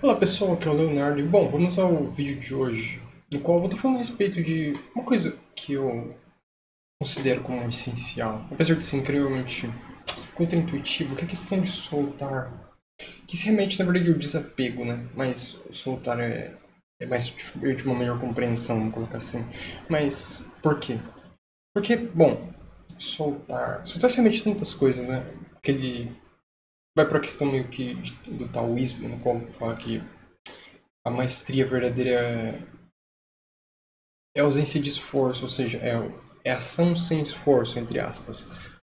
Olá pessoal, aqui é o Leonardo e bom, vamos ao vídeo de hoje, no qual eu vou estar falando a respeito de uma coisa que eu considero como essencial, apesar de ser incrivelmente contraintuitivo, que é a questão de soltar, que se remete na verdade ao desapego, né? Mas o soltar é mais de uma melhor compreensão, vamos colocar assim. Mas por quê? Porque, bom, soltar se remete a tantas coisas, né? Aquele vai para a questão meio que do taoísmo, no qual fala que a maestria verdadeira é ausência de esforço, ou seja, é ação sem esforço, entre aspas.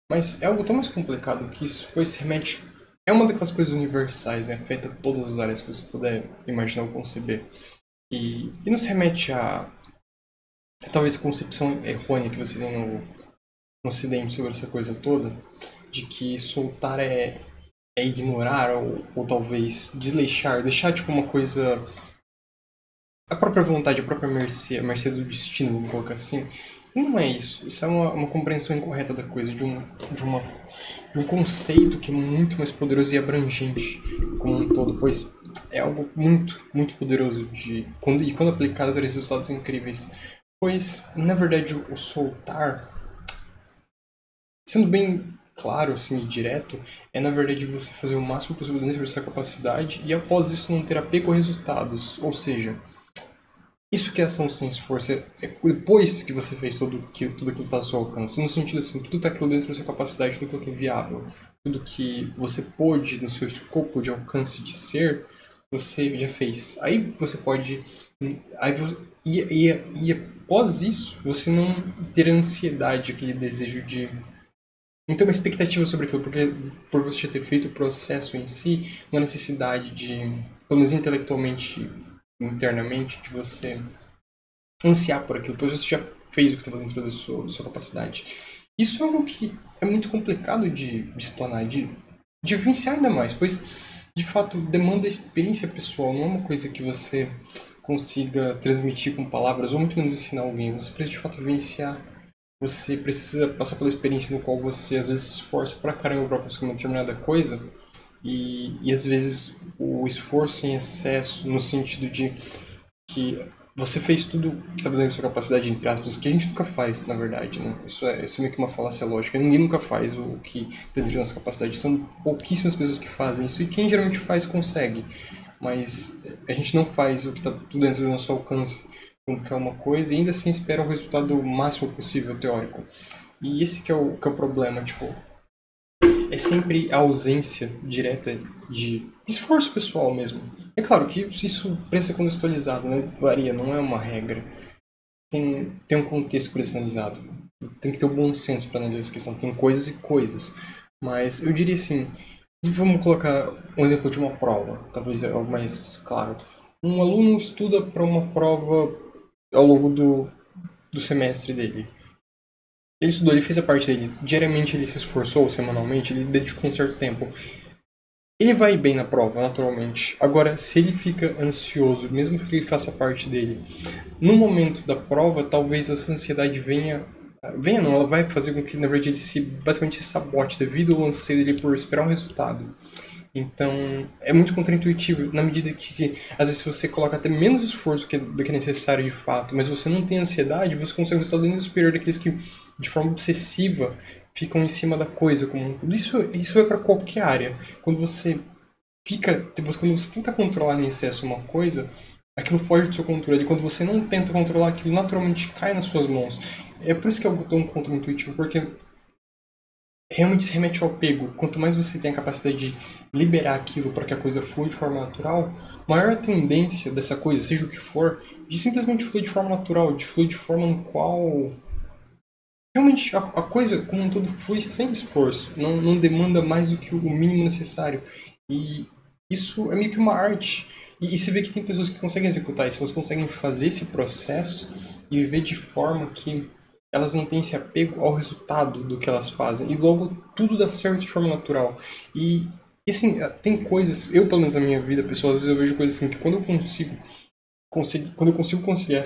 Mas é algo tão mais complicado que isso, pois se remete. É uma daquelas coisas universais, né? Afeta todas as áreas que você puder imaginar ou conceber. E não se remete a talvez a concepção errônea que você tem no Ocidente sobre essa coisa toda, de que soltar é ignorar ou talvez desleixar, deixar tipo uma coisa a própria vontade, a própria mercê, a mercê do destino, vamos colocar assim. E não é isso. Isso é uma compreensão incorreta da coisa, de, uma, de um conceito que é muito mais poderoso e abrangente como um todo, pois é algo muito, muito poderoso e quando aplicado traz resultados incríveis. Pois, na verdade, o soltar, sendo bem claro assim, e direto, é na verdade você fazer o máximo possível dentro da sua capacidade e após isso não ter apego a resultados. Ou seja, isso que é ação sem esforço. É depois que você fez tudo aquilo que está ao seu alcance. No sentido assim, tudo está aquilo dentro da sua capacidade, tudo aquilo que é viável. Tudo que você pôde, no seu escopo de alcance de ser, você já fez. Aí você pode. Aí você, e após isso, você não ter ansiedade, aquele desejo de. Não ter uma expectativa sobre aquilo, porque por você já ter feito o processo em si, uma necessidade de, pelo menos intelectualmente, internamente, de você ansiar por aquilo, pois você já fez o que estava dentro da sua capacidade. Isso é algo que é muito complicado de explanar, de vivenciar ainda mais, pois de fato demanda experiência pessoal, não é uma coisa que você consiga transmitir com palavras ou muito menos ensinar alguém. Você precisa de fato vivenciar. Você precisa passar pela experiência no qual você às vezes se esforça pra caramba pra conseguir uma determinada coisa e às vezes o esforço em excesso no sentido de que você fez tudo que estava dentro da sua capacidade, entre aspas, que a gente nunca faz, na verdade, né? Isso é meio que uma falácia lógica. Ninguém nunca faz o que está dentro da nossa capacidade. São pouquíssimas pessoas que fazem isso e quem geralmente faz consegue. Mas a gente não faz o que está tudo dentro do nosso alcance quando quer uma coisa e ainda assim espera o resultado máximo possível, teórico. E esse que é o problema, tipo, é sempre a ausência direta de esforço pessoal mesmo. É claro que isso precisa ser contextualizado, né? Varia, não é uma regra. Tem um contexto personalizado. Tem que ter o bom senso para analisar essa questão. Tem coisas e coisas. Mas eu diria assim, vamos colocar um exemplo de uma prova, talvez é algo mais claro. Um aluno estuda para uma prova ao longo do semestre dele. Ele estudou, ele fez a parte dele. Diariamente ele se esforçou, semanalmente, ele dedicou um certo tempo. Ele vai bem na prova, naturalmente. Agora, se ele fica ansioso, mesmo que ele faça parte dele, no momento da prova, talvez essa ansiedade venha. Venha não, ela vai fazer com que, na verdade, ele basicamente se sabote devido ao anseio dele por esperar um resultado. Então, é muito contraintuitivo, na medida que às vezes, se você coloca até menos esforço do que é necessário de fato, mas você não tem ansiedade, você consegue um resultado ainda superior daqueles que, de forma obsessiva, ficam em cima da coisa como um todo. Isso é para qualquer área. Quando você quando você tenta controlar em excesso uma coisa, aquilo foge do seu controle. E quando você não tenta controlar, aquilo naturalmente cai nas suas mãos. É por isso que é algo tão contraintuitivo, porque realmente se remete ao apego. Quanto mais você tem a capacidade de liberar aquilo para que a coisa flua de forma natural, maior a tendência dessa coisa, seja o que for, de simplesmente fluir de forma natural, de fluir de forma em qual realmente a coisa como um todo flui sem esforço, não demanda mais do que o mínimo necessário. E isso é meio que uma arte. E você vê que tem pessoas que conseguem executar isso, elas conseguem fazer esse processo e viver de forma que elas não têm esse apego ao resultado do que elas fazem. E logo tudo dá certo de forma natural. E assim, tem coisas, eu pelo menos na minha vida pessoal, às vezes eu vejo coisas assim que quando eu quando eu consigo conciliar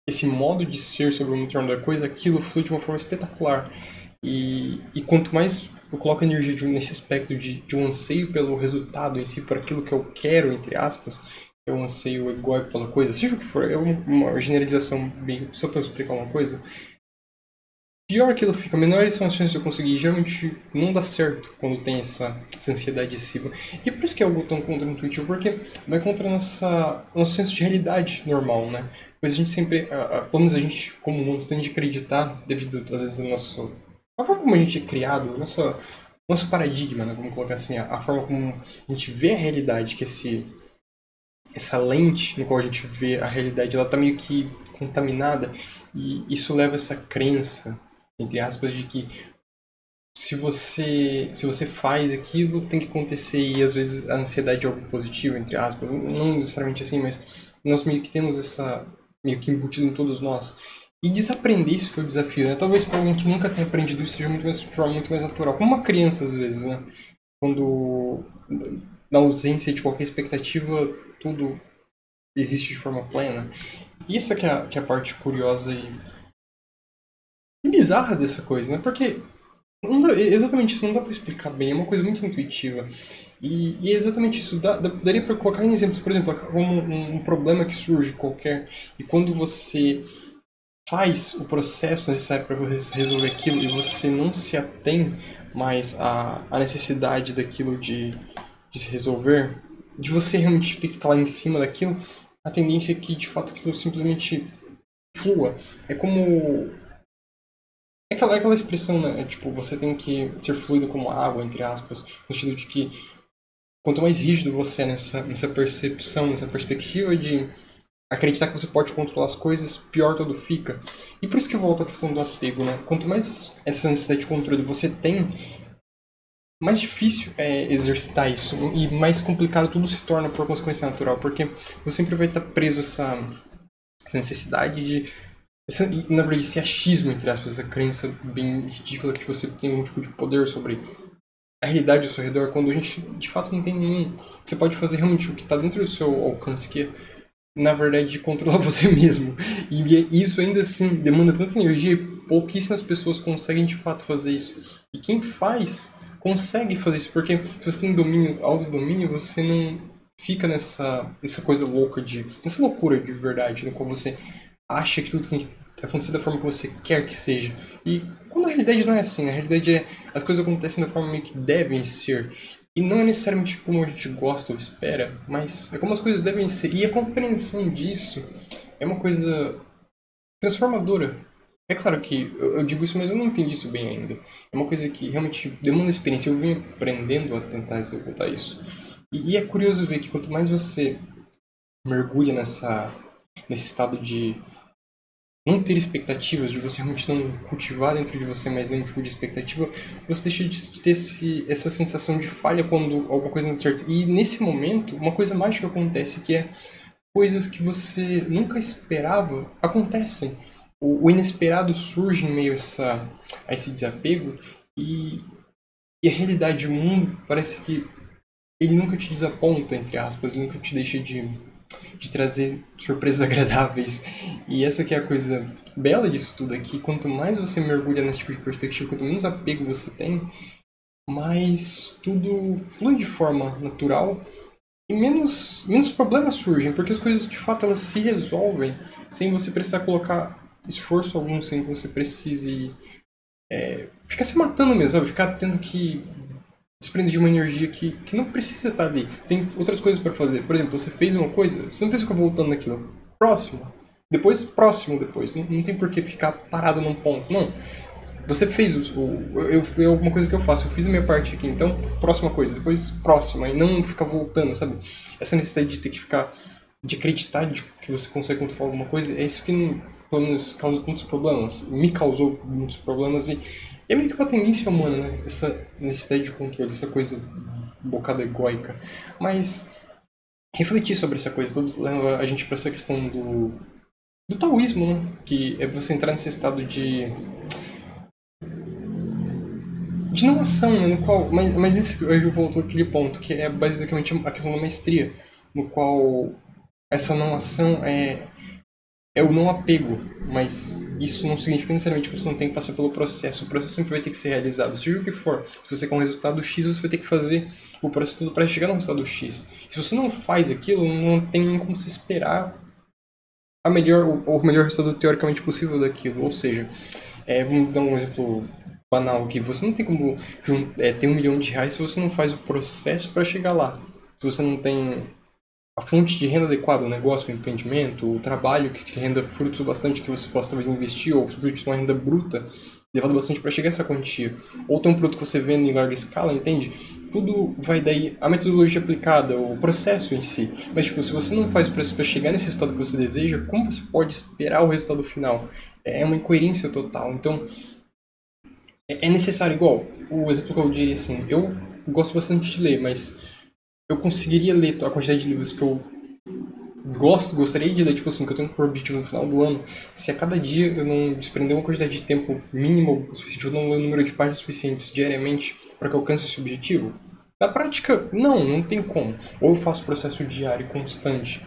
esse modo de ser sobre uma determinada coisa, aquilo flui de uma forma espetacular. E quanto mais eu coloco energia nesse aspecto de um anseio pelo resultado em si, por aquilo que eu quero, entre aspas, é um anseio egóico pela coisa, seja o que for, é uma generalização bem, só para eu explicar uma coisa. Pior aquilo fica, menores são as chances de eu conseguir. Geralmente não dá certo quando tem essa ansiedade excessiva. E é por isso que é algo tão contra-intuitivo, porque vai contra nosso senso de realidade normal, né? Pois a gente sempre, pelo menos a gente, como humanos, tende a acreditar, devido às vezes ao nosso. A forma como a gente é criado, nosso paradigma, né? Vamos colocar assim, a forma como a gente vê a realidade, que essa lente no qual a gente vê a realidade, ela tá meio que contaminada, e isso leva a essa crença, entre aspas, de que se você faz aquilo, tem que acontecer, e às vezes a ansiedade é algo positivo, entre aspas, não necessariamente assim, mas nós meio que temos essa, meio que embutido em todos nós. E desaprender isso que é o desafio, né? Talvez para alguém que nunca tenha aprendido isso seja de forma muito mais natural, como uma criança às vezes, né? Quando, na ausência de qualquer expectativa, tudo existe de forma plena. E essa que é a parte curiosa e bizarra dessa coisa, né? Porque exatamente isso não dá pra explicar bem, é uma coisa muito intuitiva. E é exatamente isso. Daria pra colocar em exemplos, por exemplo, como um problema que surge qualquer, e quando você faz o processo necessário para você resolver aquilo e você não se atém mais à necessidade daquilo de se resolver, de você realmente ter que estar lá em cima daquilo, a tendência é que de fato aquilo simplesmente flua. É como. É aquela expressão, né? Tipo, você tem que ser fluido como água, entre aspas, no sentido de que quanto mais rígido você é nessa percepção, nessa perspectiva de acreditar que você pode controlar as coisas, pior tudo fica. E por isso que volta a questão do apego, né? Quanto mais essa necessidade de controle você tem, mais difícil é exercitar isso e mais complicado tudo se torna por consequência natural, porque você sempre vai estar preso a essa necessidade de na verdade, esse achismo, entre aspas, essa crença bem ridícula que você tem algum tipo de poder sobre a realidade ao seu redor, quando a gente de fato não tem nenhum. Você pode fazer realmente o que está dentro do seu alcance, que é, na verdade, controlar você mesmo. E isso ainda assim demanda tanta energia e pouquíssimas pessoas conseguem de fato fazer isso. E quem faz, consegue fazer isso, porque se você tem domínio, autodomínio, você não fica nessa coisa louca nessa loucura de verdade, no qual você acha que tudo tem que acontecer da forma que você quer que seja. E quando a realidade não é assim, né? A realidade é as coisas acontecem da forma meio que devem ser. E não é necessariamente como a gente gosta ou espera, mas é como as coisas devem ser. E a compreensão disso é uma coisa transformadora. É claro que eu digo isso, mas eu não entendi isso bem ainda. É uma coisa que realmente demanda experiência. Eu vim aprendendo a tentar executar isso. E é curioso ver que quanto mais você mergulha nesse estado de não ter expectativas, de você realmente não cultivar dentro de você mais nenhum tipo de expectativa, você deixa de ter essa sensação de falha quando alguma coisa não dá certo. E nesse momento, uma coisa mágica acontece, que é coisas que você nunca esperava acontecem. O inesperado surge em meio a esse desapego e a realidade, o mundo, parece que ele nunca te desaponta, entre aspas, ele nunca te deixa de trazer surpresas agradáveis. E essa que é a coisa bela disso tudo aqui. Quanto mais você mergulha nesse tipo de perspectiva, quanto menos apego você tem, mais tudo flui de forma natural e menos problemas surgem, porque as coisas de fato elas se resolvem sem você precisar colocar esforço algum, sem que você precise ficar se matando mesmo, sabe? Ficar tendo que desprende de uma energia que não precisa estar ali. Tem outras coisas para fazer. Por exemplo, você fez uma coisa, você não precisa ficar voltando naquilo. Próximo. Depois, próximo depois. Não tem por que ficar parado num ponto. Não. Você fez alguma coisa que eu faço. Eu fiz a minha parte aqui, então, próxima coisa. Depois, próxima. E não ficar voltando, sabe? Essa necessidade de ter que ficar... De acreditar que você consegue controlar alguma coisa, é isso que, pelo menos, causa muitos problemas. Me causou muitos problemas e é meio que uma tendência humana, né? Essa necessidade de controle, essa coisa bocada egóica. Mas refletir sobre essa coisa tudo leva a gente para essa questão do taoísmo, né? Que é você entrar nesse estado de não ação, né? No qual, mas esse eu volto àquele ponto, que é basicamente a questão da maestria, no qual essa não ação é o não apego, mas isso não significa necessariamente que você não tem que passar pelo processo. O processo sempre vai ter que ser realizado, seja o que for. Se você quer um resultado X, você vai ter que fazer o processo todo para chegar no resultado X. Se você não faz aquilo, não tem nem como se esperar o melhor resultado teoricamente possível daquilo. Ou seja, vamos dar um exemplo banal aqui. Você não tem como ter R$ 1 milhão se você não faz o processo para chegar lá. Se você não tem a fonte de renda adequada, o negócio, o empreendimento, o trabalho que te renda frutos o bastante que você possa talvez investir, ou simplesmente uma renda bruta, levado bastante para chegar a essa quantia. Ou tem um produto que você vende em larga escala, entende? Tudo vai daí, a metodologia aplicada, o processo em si. Mas, tipo, se você não faz o processo para chegar nesse resultado que você deseja, como você pode esperar o resultado final? É uma incoerência total. Então, é necessário, igual, o exemplo que eu diria assim, eu gosto bastante de ler, mas eu conseguiria ler a quantidade de livros que eu gostaria de ler, tipo assim, que eu tenho por objetivo no final do ano, se a cada dia eu não desprender uma quantidade de tempo mínimo o suficiente, eu não ler um número de páginas suficientes diariamente para que eu alcance esse objetivo? Na prática, não tem como. Ou eu faço processo diário constante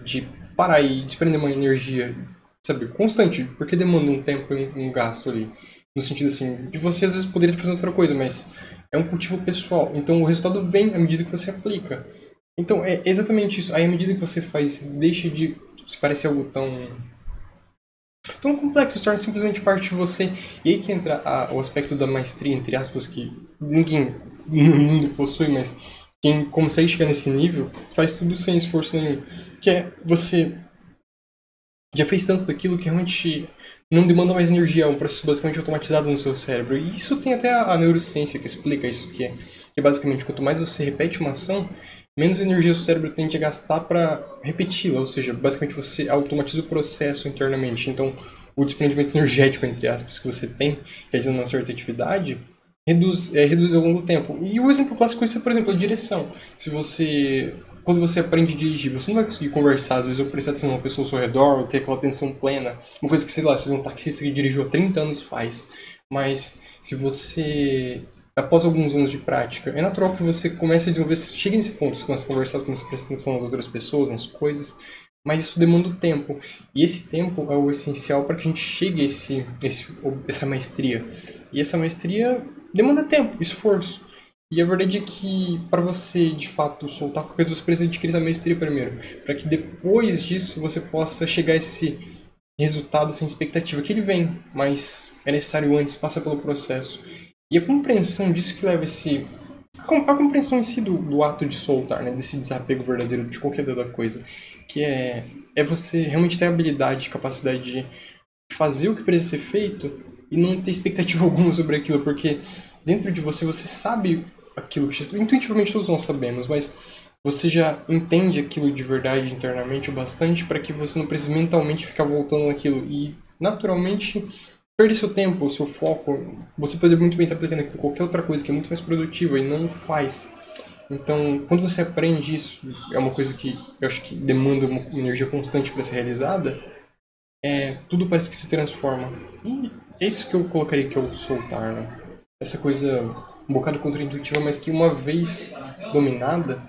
de parar e desprender uma energia, sabe, constante, porque demanda um tempo e um gasto ali. No sentido assim, de você às vezes poderia fazer outra coisa, mas é um cultivo pessoal. Então o resultado vem à medida que você aplica. Então, é exatamente isso. Aí, à medida que você faz, deixa de se parecer algo tão complexo, se torna simplesmente parte de você. E aí que entra o aspecto da maestria, entre aspas, que ninguém no mundo possui, mas quem consegue chegar nesse nível faz tudo sem esforço nenhum. Que é você já fez tanto daquilo que realmente não demanda mais energia, é um processo basicamente automatizado no seu cérebro. E isso tem até a neurociência que explica isso, que é basicamente quanto mais você repete uma ação, menos energia o cérebro tende a gastar para repeti-la, ou seja, basicamente você automatiza o processo internamente. Então, o desprendimento energético, entre aspas, que você tem realizando uma certa atividade, reduz ao longo do tempo. E o exemplo clássico disso é, por exemplo, a direção. Se você quando você aprende a dirigir, você não vai conseguir conversar, às vezes, ou prestar atenção numa pessoa ao seu redor, ou ter aquela atenção plena. Uma coisa que, sei lá, se um taxista que dirigiu há 30 anos faz. Mas se você, após alguns anos de prática, é natural que você comece a desenvolver, chegue nesse ponto, você começa a conversar, você começa a prestar atenção nas outras pessoas, nas coisas, mas isso demanda o tempo. E esse tempo é o essencial para que a gente chegue a essa maestria. E essa maestria demanda tempo, esforço. E a verdade é que para você de fato soltar qualquer coisa, você precisa adquirir essa maestria primeiro, para que depois disso você possa chegar a esse resultado sem expectativa, que ele vem, mas é necessário antes passar pelo processo. E a compreensão disso que leva a compreensão em si do ato de soltar, né, desse desapego verdadeiro de qualquer da coisa, que é você realmente ter a habilidade, capacidade de fazer o que precisa ser feito e não ter expectativa alguma sobre aquilo, porque dentro de você você sabe aquilo que intuitivamente todos nós sabemos, mas você já entende aquilo de verdade internamente o bastante para que você não precise mentalmente ficar voltando naquilo e naturalmente perder seu tempo, seu foco. Você poderia muito bem estar aplicando aquilo em qualquer outra coisa que é muito mais produtiva e não faz. Então, quando você aprende isso, é uma coisa que eu acho que demanda uma energia constante para ser realizada, tudo parece que se transforma. E é isso que eu colocaria que é o soltar, né? Essa coisa um bocado contraintuitiva, mas que uma vez dominada,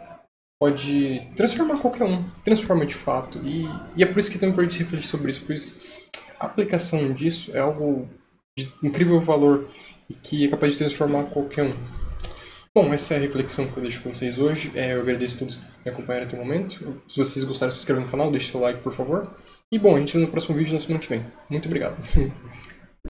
pode transformar qualquer um. Transforma de fato. E é por isso que é tão importante refletir sobre isso. Pois a aplicação disso é algo de incrível valor e que é capaz de transformar qualquer um. Bom, essa é a reflexão que eu deixo com vocês hoje. Eu agradeço a todos que me acompanharam até o momento. Se vocês gostaram, se inscrevam no canal, deixe seu like, por favor. E bom, a gente se vê no próximo vídeo na semana que vem. Muito obrigado.